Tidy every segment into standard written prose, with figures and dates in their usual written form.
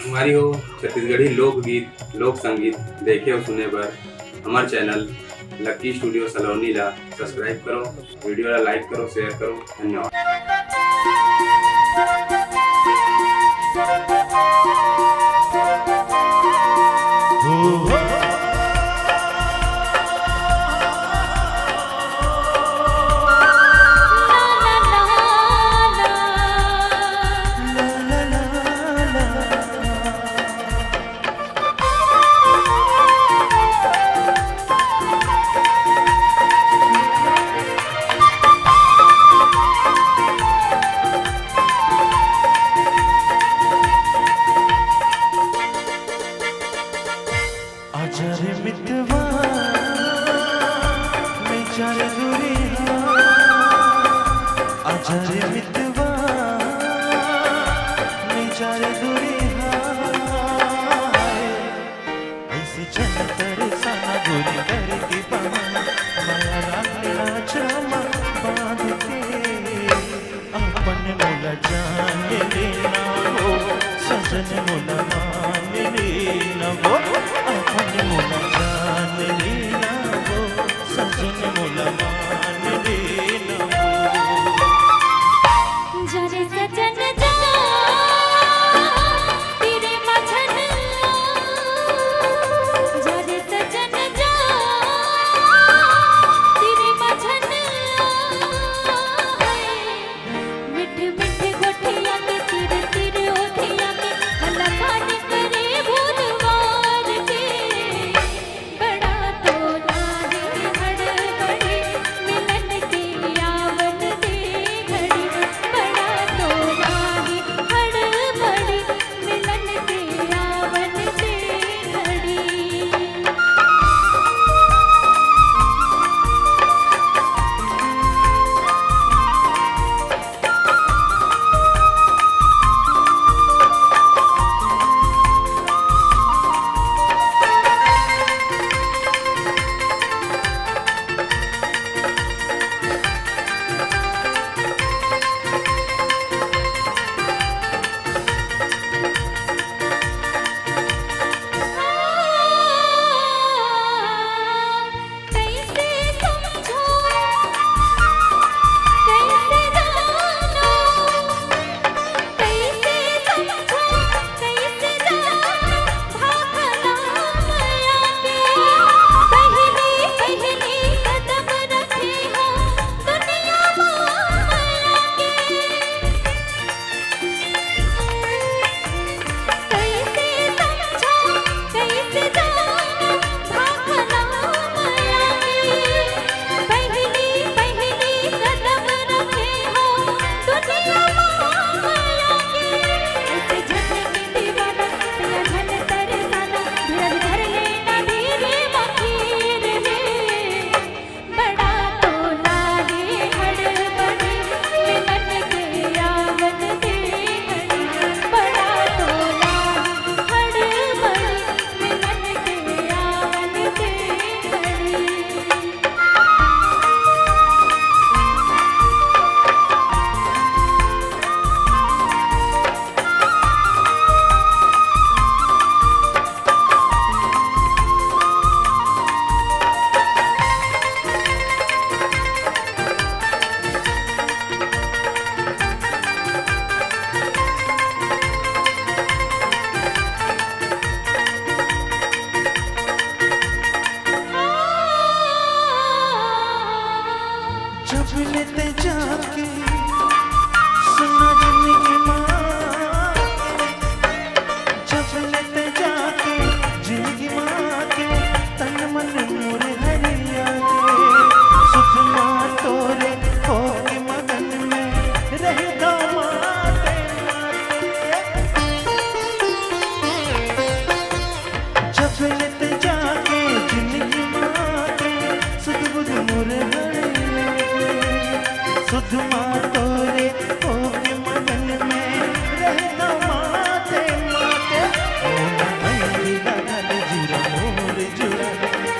हमारी हो छत्तीसगढ़ी लोकगीत लोक संगीत देखे और सुने बर हमार चैनल लक्की स्टूडियो सलोनी ला सब्सक्राइब करो, वीडियो ला लाइक करो, शेयर करो। धन्यवाद। आजा रे मितवा मैं जाने दूरिया, आजा रे मितवा मैं जाने दूरिया, ऐसी चलतर साना गोरी करके पाना माया रागना चमा बांध के अपन मोला जान लेना हो, सजन मोला मान लेना हो, अपन मोला जान लेना हो, सजन मोला मान लेना हो। जारे सजन जा तेरे मझन जारे सजन जा तेरे मझन मिठ मिठ गोठिया के तिर तिर ओठिया के हला खान करे भूलवार के बड़ा तो लागे हड़बड़ी मिलन के यावन दे घड़ी, बड़ा तो लागे हड़बड़ी मिलन के यावन दे घड़ी। कैसे समझो कैसे जानो, कैसे समझो कैसे जानो भाखला माया के पहली पहली कदम रखे हो दुनिया माया के। कैसे समझो कैसे जानो भाखला माया के पहली पहली कदम रखे हो दुनिया माया के। ऐसे झटके दीवाना तेरा झन तरसाना धीरज धर लेना धीरे मखीर है, बड़ा तो लागे हड़बड़ी मिलन के यावन दे घड़ी, बड़ा तो लागे हड़बड़ी मिलन के यावन दे घड़ी। जब लेते जाके सुना जिंदगी माँ, जब लेते जाके जिंदगी माँ के तन मन मोरे हरिया के सुख माँ तोरे हो के मगन में रहता माते माते। जब लेते जाके जिंदगी माँ के सुध बुध मोरे हरिया के सुध माँ तोरे हो के मगन में रहता माते माते। ओना मेरी लगल जुरा मोर जुरा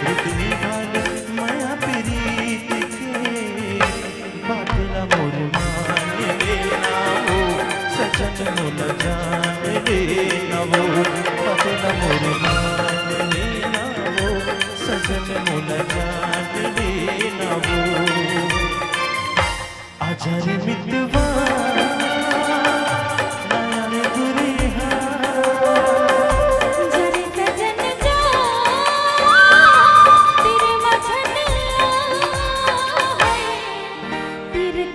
रुतनी भाग माया प्रीत के बादला मोर मान लेना हो, सजन मोला जान लेना हो। आजा रे मितवा नया रे दुरिहा जरे सजन जा तेरे मछलिया है तेरे